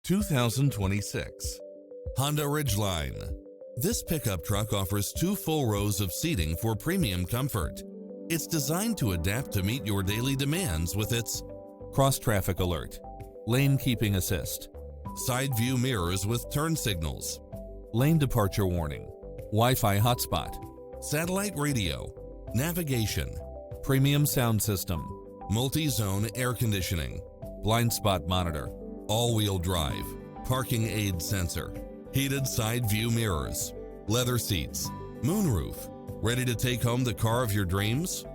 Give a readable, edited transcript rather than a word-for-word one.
2026 Honda Ridgeline. This pickup truck offers 2 full rows of seating for premium comfort. It's designed to adapt to meet your daily demands with its cross-traffic alert, lane keeping assist, side view mirrors with turn signals, lane departure warning, Wi-Fi hotspot, satellite radio, navigation, premium sound system, multi-zone air conditioning, blind spot monitor, all-wheel drive, parking aid sensor, heated side view mirrors, leather seats, moonroof. Ready to take home the car of your dreams?